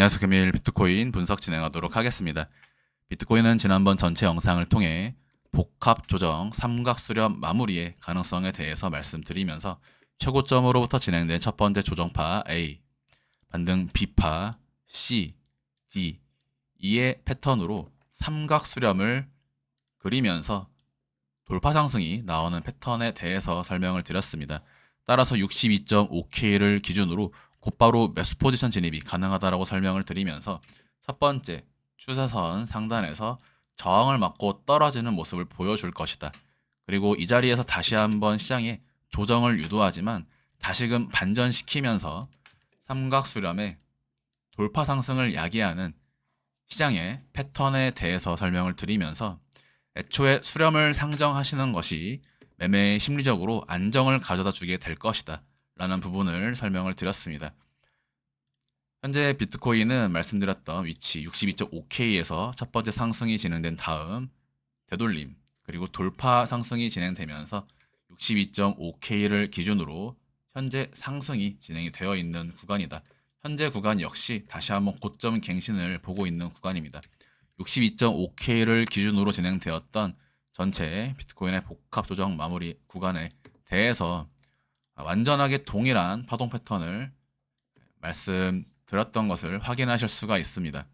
안녕하세요. 금일 비트코인 분석 진행하도록 하겠습니다. 비트코인은 지난번 전체 영상을 통해 복합 조정, 삼각 수렴 마무리의 가능성에 대해서 말씀드리면서 최고점으로부터 진행된 첫 번째 조정파 A, 반등 B파 C, D, E의 패턴으로 삼각 수렴을 그리면서 돌파 상승이 나오는 패턴에 대해서 설명을 드렸습니다. 따라서 62.5K를 기준으로 곧바로 매수 포지션 진입이 가능하다라고 설명을 드리면서 첫 번째 추세선 상단에서 저항을 맞고 떨어지는 모습을 보여줄 것이다. 그리고 이 자리에서 다시 한번 시장에 조정을 유도하지만 다시금 반전시키면서 삼각수렴의 돌파 상승을 야기하는 시장의 패턴에 대해서 설명을 드리면서 애초에 수렴을 상정하시는 것이 매매에 심리적으로 안정을 가져다 주게 될 것이다 라는 부분을 설명을 드렸습니다. 현재 비트코인은 말씀드렸던 위치 62.5K에서 첫 번째 상승이 진행된 다음 되돌림 그리고 돌파 상승이 진행되면서 62.5K를 기준으로 현재 상승이 진행이 되어 있는 구간이다. 현재 구간 역시 다시 한번 고점 갱신을 보고 있는 구간입니다. 62.5K를 기준으로 진행되었던 전체 비트코인의 복합 조정 마무리 구간에 대해서 완전하게 동일한 파동 패턴을 말씀드렸던 것을 확인하실 수가 있습니다.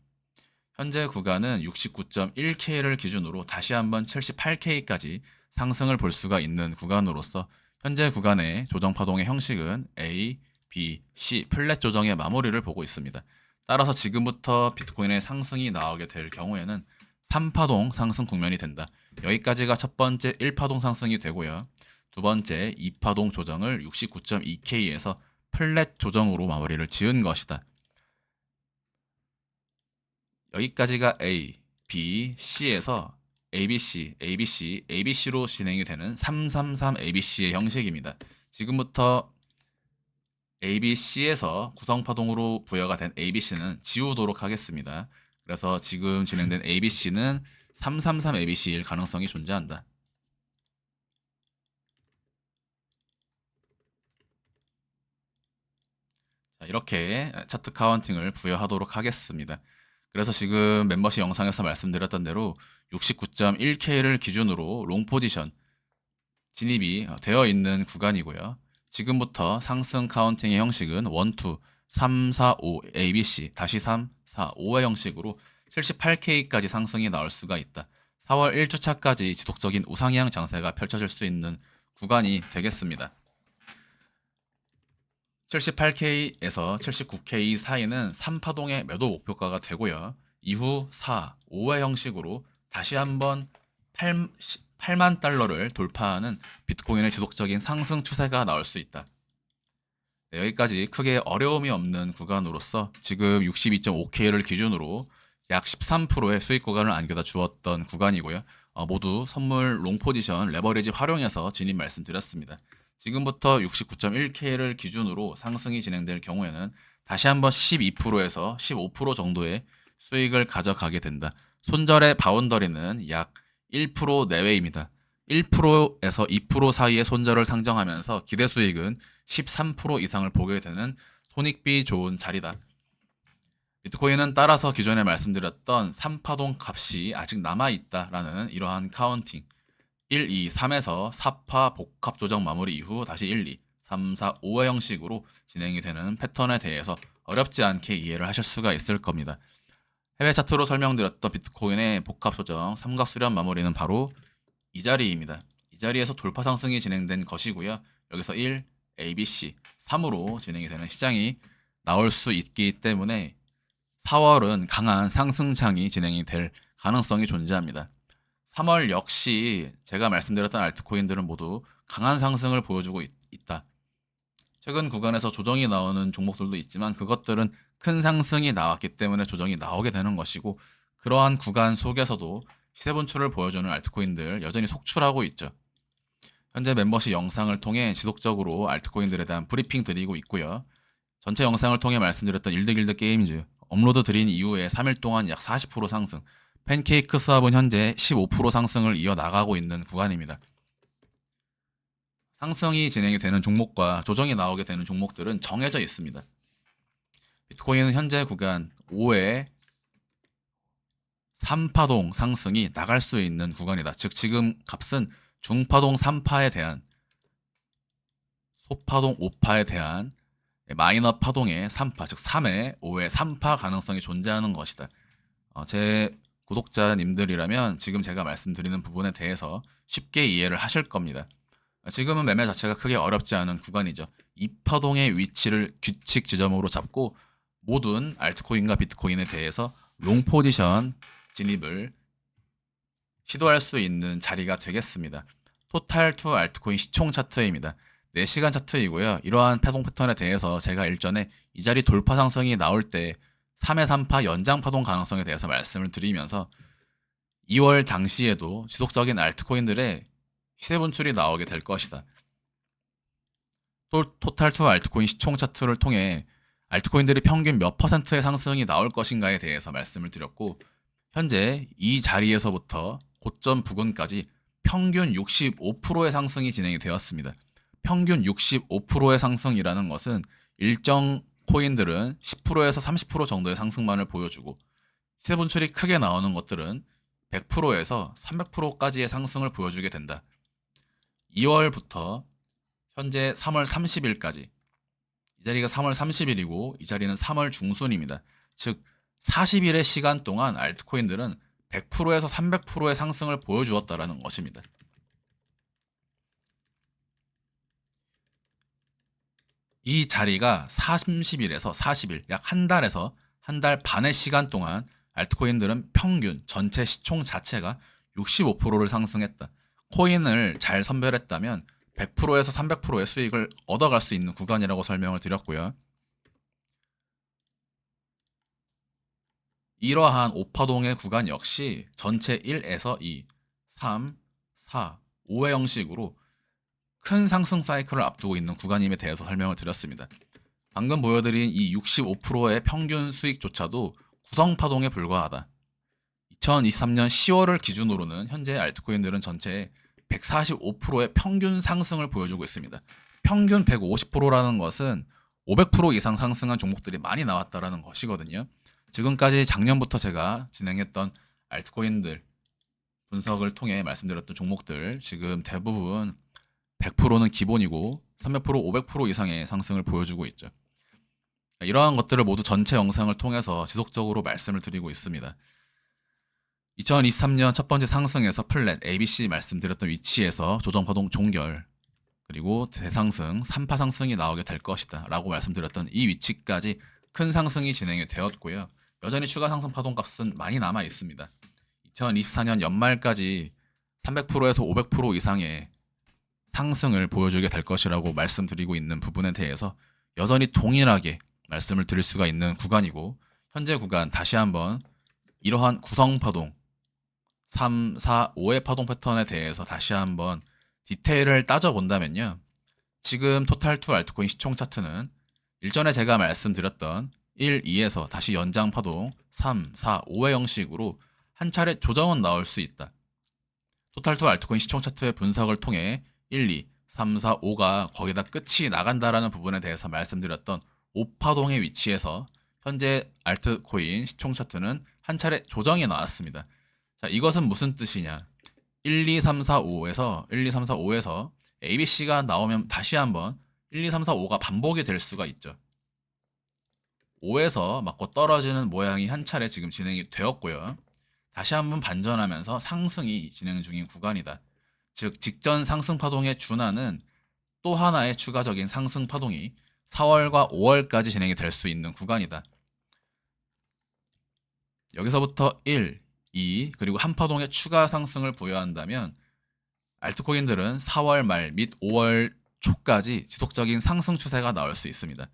현재 구간은 69.1K를 기준으로 다시 한번 78K까지 상승을 볼 수가 있는 구간으로서 현재 구간의 조정 파동의 형식은 A, B, C 플랫 조정의 마무리를 보고 있습니다. 따라서 지금부터 비트코인의 상승이 나오게 될 경우에는 3파동 상승 국면이 된다. 여기까지가 첫 번째 1파동 상승이 되고요. 두 번째 2파동 조정을 69.2K에서 플랫 조정으로 마무리를 지은 것이다. 여기까지가 A, B, C에서 ABC, ABC, ABC로 진행이 되는 333 ABC의 형식입니다. 지금부터 ABC에서 구성파동으로 부여가 된 ABC는 지우도록 하겠습니다. 그래서 지금 진행된 ABC는 333 ABC일 가능성이 존재한다. 자, 이렇게 차트 카운팅을 부여하도록 하겠습니다. 그래서 지금 멤버십 영상에서 말씀드렸던 대로 69.1K를 기준으로 롱 포지션 진입이 되어 있는 구간이고요. 지금부터 상승 카운팅의 형식은 1, 2, 3, 4, 5 ABC 다시 3, 4, 5의 형식으로 78K까지 상승이 나올 수가 있다. 4월 1주차까지 지속적인 우상향 장세가 펼쳐질 수 있는 구간이 되겠습니다. 78K에서 79K 사이는 3파동의 매도 목표가가 되고요. 이후 4, 5의 형식으로 다시 한번 8만 달러를 돌파하는 비트코인의 지속적인 상승 추세가 나올 수 있다. 네, 여기까지 크게 어려움이 없는 구간으로서 지금 62.5K를 기준으로 약 13%의 수익 구간을 안겨다 주었던 구간이고요. 모두 선물 롱 포지션 레버리지 활용해서 진입 말씀드렸습니다. 지금부터 69.1K를 기준으로 상승이 진행될 경우에는 다시 한번 12%에서 15% 정도의 수익을 가져가게 된다. 손절의 바운더리는 약 1% 내외입니다. 1%에서 2% 사이의 손절을 상정하면서 기대 수익은 13% 이상을 보게 되는 손익비 좋은 자리다. 비트코인은 따라서 기존에 말씀드렸던 3파동 값이 아직 남아있다라는 이러한 카운팅 1, 2, 3에서 4파 복합 조정 마무리 이후 다시 1, 2, 3, 4, 5의 형식으로 진행이 되는 패턴에 대해서 어렵지 않게 이해를 하실 수가 있을 겁니다. 해외 차트로 설명드렸던 비트코인의 복합 조정 삼각 수렴 마무리는 바로 이 자리입니다. 이 자리에서 돌파 상승이 진행된 것이고요. 여기서 1, ABC, 3으로 진행이 되는 시장이 나올 수 있기 때문에 4월은 강한 상승장이 진행이 될 가능성이 존재합니다. 3월 역시 제가 말씀드렸던 알트코인들은 모두 강한 상승을 보여주고 있다. 최근 구간에서 조정이 나오는 종목들도 있지만 그것들은 큰 상승이 나왔기 때문에 조정이 나오게 되는 것이고 그러한 구간 속에서도 시세 분출을 보여주는 알트코인들 여전히 속출하고 있죠. 현재 멤버십 영상을 통해 지속적으로 알트코인들에 대한 브리핑 드리고 있고요. 전체 영상을 통해 말씀드렸던 일드길드 게임즈 업로드 드린 이후에 3일 동안 약 40% 상승, 팬케이크 수합은 현재 15% 상승을 이어나가고 있는 구간입니다. 상승이 진행이 되는 종목과 조정이 나오게 되는 종목들은 정해져 있습니다. 비트코인은 현재 구간 5의 3파동 상승이 나갈 수 있는 구간이다. 즉 지금 값은 중파동 3파에 대한 소파동 5파에 대한 마이너 파동의 3파, 즉 3의 5의 3파 가능성이 존재하는 것이다. 제 구독자님들이라면 지금 제가 말씀드리는 부분에 대해서 쉽게 이해를 하실 겁니다. 지금은 매매 자체가 크게 어렵지 않은 구간이죠. 이 파동의 위치를 규칙 지점으로 잡고 모든 알트코인과 비트코인에 대해서 롱 포지션 진입을 시도할 수 있는 자리가 되겠습니다. 토탈 투 알트코인 시총 차트입니다. 4시간 차트이고요. 이러한 파동 패턴에 대해서 제가 일전에 이 자리 돌파 상승이 나올 때 3의 3파 연장 파동 가능성에 대해서 말씀을 드리면서 2월 당시에도 지속적인 알트코인들의 시세 분출이 나오게 될 것이다. 토탈 투 알트코인 시총 차트를 통해 알트코인들이 평균 몇 퍼센트의 상승이 나올 것인가에 대해서 말씀을 드렸고 현재 이 자리에서부터 고점 부근까지 평균 65%의 상승이 진행이 되었습니다. 평균 65%의 상승이라는 것은 일정 코인들은 10%에서 30% 정도의 상승만을 보여주고 시세 분출이 크게 나오는 것들은 100%에서 300%까지의 상승을 보여주게 된다. 2월부터 현재 3월 30일까지 이 자리가 3월 30일이고 이 자리는 3월 중순입니다. 즉 40일의 시간 동안 알트코인들은 100%에서 300%의 상승을 보여주었다라는 것입니다. 이 자리가 30일에서 40일, 약 한 달에서 한 달 반의 시간 동안 알트코인들은 평균 전체 시총 자체가 65%를 상승했다. 코인을 잘 선별했다면 100%에서 300%의 수익을 얻어갈 수 있는 구간이라고 설명을 드렸고요. 이러한 5파동의 구간 역시 전체 1에서 2, 3, 4, 5의 형식으로 큰 상승 사이클을 앞두고 있는 구간임에 대해서 설명을 드렸습니다. 방금 보여드린 이 65%의 평균 수익조차도 구성파동에 불과하다. 2023년 10월을 기준으로는 현재 알트코인들은 전체의 145%의 평균 상승을 보여주고 있습니다. 평균 150%라는 것은 500% 이상 상승한 종목들이 많이 나왔다라는 것이거든요. 지금까지 작년부터 제가 진행했던 알트코인들 분석을 통해 말씀드렸던 종목들 지금 대부분 100%는 기본이고 300%, 500% 이상의 상승을 보여주고 있죠. 이러한 것들을 모두 전체 영상을 통해서 지속적으로 말씀을 드리고 있습니다. 2023년 첫 번째 상승에서 플랫, ABC 말씀드렸던 위치에서 조정파동 종결, 그리고 대상승, 3파 상승이 나오게 될 것이다 라고 말씀드렸던 이 위치까지 큰 상승이 진행이 되었고요. 여전히 추가 상승 파동 값은 많이 남아 있습니다. 2024년 연말까지 300%에서 500% 이상의 상승을 보여주게 될 것이라고 말씀드리고 있는 부분에 대해서 여전히 동일하게 말씀을 드릴 수가 있는 구간이고 현재 구간 다시 한번 이러한 구성파동 3, 4, 5의 파동 패턴에 대해서 다시 한번 디테일을 따져본다면요. 지금 토탈 투 알트코인 시총 차트는 일전에 제가 말씀드렸던 1, 2에서 다시 연장 파동 3, 4, 5의 형식으로 한 차례 조정은 나올 수 있다. 토탈 투 알트코인 시총 차트의 분석을 통해 1, 2, 3, 4, 5가 거기다 끝이 나간다라는 부분에 대해서 말씀드렸던 5파동의 위치에서 현재 알트코인 시총 차트는 한 차례 조정이 나왔습니다. 자, 이것은 무슨 뜻이냐? 1, 2, 3, 4, 5에서 ABC가 나오면 다시 한번 1, 2, 3, 4, 5가 반복이 될 수가 있죠. 5에서 맞고 떨어지는 모양이 한 차례 지금 진행이 되었고요. 다시 한번 반전하면서 상승이 진행 중인 구간이다. 즉 직전 상승 파동에 준하는 또 하나의 추가적인 상승 파동이 4월과 5월까지 진행이 될 수 있는 구간이다. 여기서부터 1, 2 그리고 한 파동의 추가 상승을 부여한다면 알트코인들은 4월 말 및 5월 초까지 지속적인 상승 추세가 나올 수 있습니다.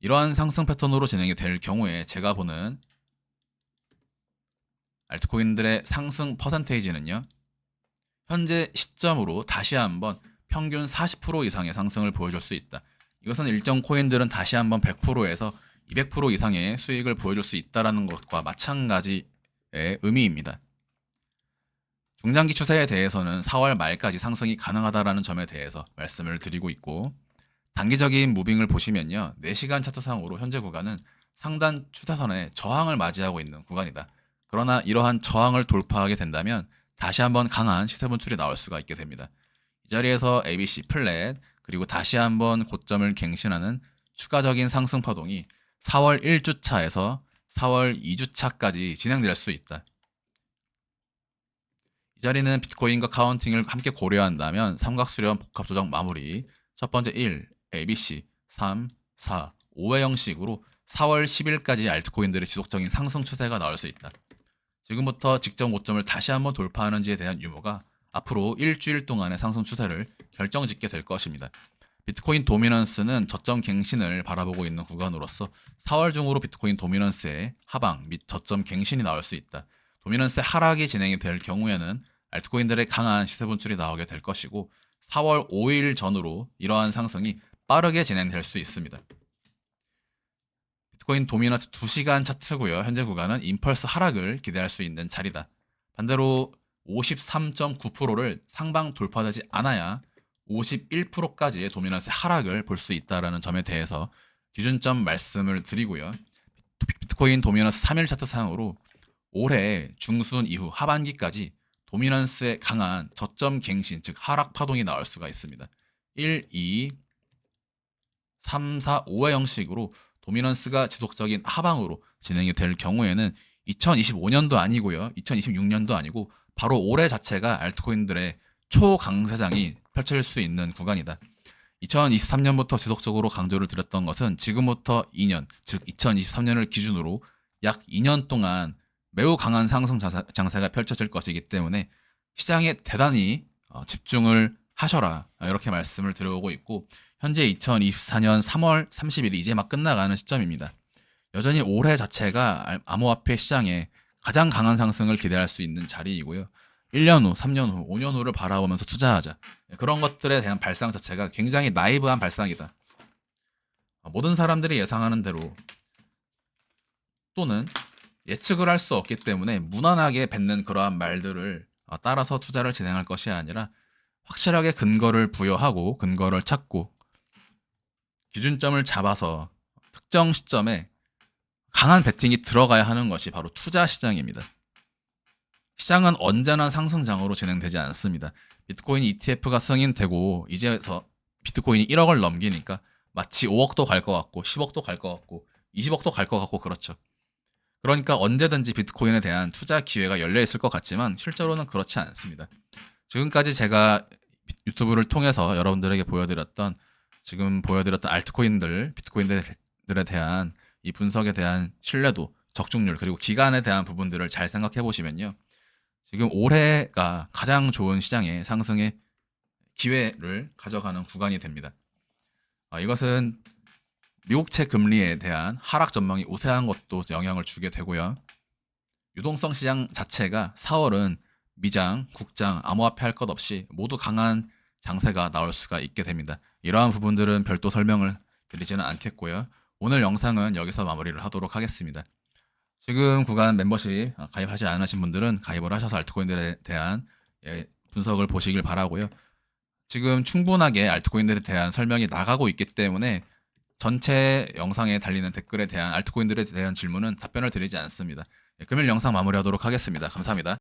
이러한 상승 패턴으로 진행이 될 경우에 제가 보는 알트코인들의 상승 퍼센테이지는요. 현재 시점으로 다시 한번 평균 40% 이상의 상승을 보여줄 수 있다. 이것은 일정 코인들은 다시 한번 100%에서 200% 이상의 수익을 보여줄 수 있다는 것과 마찬가지의 의미입니다. 중장기 추세에 대해서는 4월 말까지 상승이 가능하다는 점에 대해서 말씀을 드리고 있고 단기적인 무빙을 보시면요. 4시간 차트상으로 현재 구간은 상단 추세선에 저항을 맞이하고 있는 구간이다. 그러나 이러한 저항을 돌파하게 된다면 다시 한번 강한 시세 분출이 나올 수가 있게 됩니다. 이 자리에서 ABC 플랫 그리고 다시 한번 고점을 갱신하는 추가적인 상승 파동이 4월 1주차에서 4월 2주차까지 진행될 수 있다. 이 자리는 비트코인과 카운팅을 함께 고려한다면 삼각수렴 복합조정 마무리 첫 번째 1, ABC, 3, 4, 5의 형식으로 4월 10일까지 알트코인들의 지속적인 상승 추세가 나올 수 있다. 지금부터 직전 고점을 다시 한번 돌파하는지에 대한 유무가 앞으로 일주일 동안의 상승 추세를 결정짓게 될 것입니다. 비트코인 도미넌스는 저점 갱신을 바라보고 있는 구간으로서 4월 중으로 비트코인 도미넌스의 하방 및 저점 갱신이 나올 수 있다. 도미넌스의 하락이 진행이 될 경우에는 알트코인들의 강한 시세 분출이 나오게 될 것이고 4월 5일 전후로 이러한 상승이 빠르게 진행될 수 있습니다. 비트코인 도미넌스 2시간 차트고요. 현재 구간은 임펄스 하락을 기대할 수 있는 자리다. 반대로 53.9%를 상방 돌파되지 않아야 51%까지의 도미넌스 하락을 볼 수 있다는 점에 대해서 기준점 말씀을 드리고요. 비트코인 도미넌스 3일 차트 상으로 올해 중순 이후 하반기까지 도미넌스의 강한 저점 갱신, 즉 하락 파동이 나올 수가 있습니다. 1, 2, 3, 4, 5의 형식으로 도미넌스가 지속적인 하방으로 진행이 될 경우에는 2025년도 아니고요. 2026년도 아니고 바로 올해 자체가 알트코인들의 초강세장이 펼쳐질 수 있는 구간이다. 2023년부터 지속적으로 강조를 드렸던 것은 지금부터 2년, 즉 2023년을 기준으로 약 2년 동안 매우 강한 상승 장세가 펼쳐질 것이기 때문에 시장에 대단히 집중을 하셔라 이렇게 말씀을 드려오고 있고 현재 2024년 3월 30일이 이제 막 끝나가는 시점입니다. 여전히 올해 자체가 암호화폐 시장에 가장 강한 상승을 기대할 수 있는 자리이고요. 1년 후, 3년 후, 5년 후를 바라보면서 투자하자. 그런 것들에 대한 발상 자체가 굉장히 나이브한 발상이다. 모든 사람들이 예상하는 대로 또는 예측을 할 수 없기 때문에 무난하게 뱉는 그러한 말들을 따라서 투자를 진행할 것이 아니라 확실하게 근거를 부여하고 근거를 찾고 기준점을 잡아서 특정 시점에 강한 베팅이 들어가야 하는 것이 바로 투자 시장입니다. 시장은 언제나 상승장으로 진행되지 않습니다. 비트코인 ETF가 승인되고 이제서 비트코인이 1억을 넘기니까 마치 5억도 갈 것 같고 10억도 갈 것 같고 20억도 갈 것 같고 그렇죠. 그러니까 언제든지 비트코인에 대한 투자 기회가 열려 있을 것 같지만 실제로는 그렇지 않습니다. 지금까지 제가 유튜브를 통해서 여러분들에게 지금 보여드렸던 알트코인들, 비트코인들에 대한 이 분석에 대한 신뢰도, 적중률 그리고 기간에 대한 부분들을 잘 생각해 보시면요. 지금 올해가 가장 좋은 시장의 상승의 기회를 가져가는 구간이 됩니다. 이것은 미국채 금리에 대한 하락 전망이 우세한 것도 영향을 주게 되고요. 유동성 시장 자체가 4월은 미장, 국장, 암호화폐 할 것 없이 모두 강한 장세가 나올 수가 있게 됩니다. 이러한 부분들은 별도 설명을 드리지는 않겠고요. 오늘 영상은 여기서 마무리를 하도록 하겠습니다. 지금 구간 멤버십 가입하지 않으신 분들은 가입을 하셔서 알트코인들에 대한 분석을 보시길 바라고요. 지금 충분하게 알트코인들에 대한 설명이 나가고 있기 때문에 전체 영상에 달리는 댓글에 대한 알트코인들에 대한 질문은 답변을 드리지 않습니다. 금일 영상 마무리하도록 하겠습니다. 감사합니다.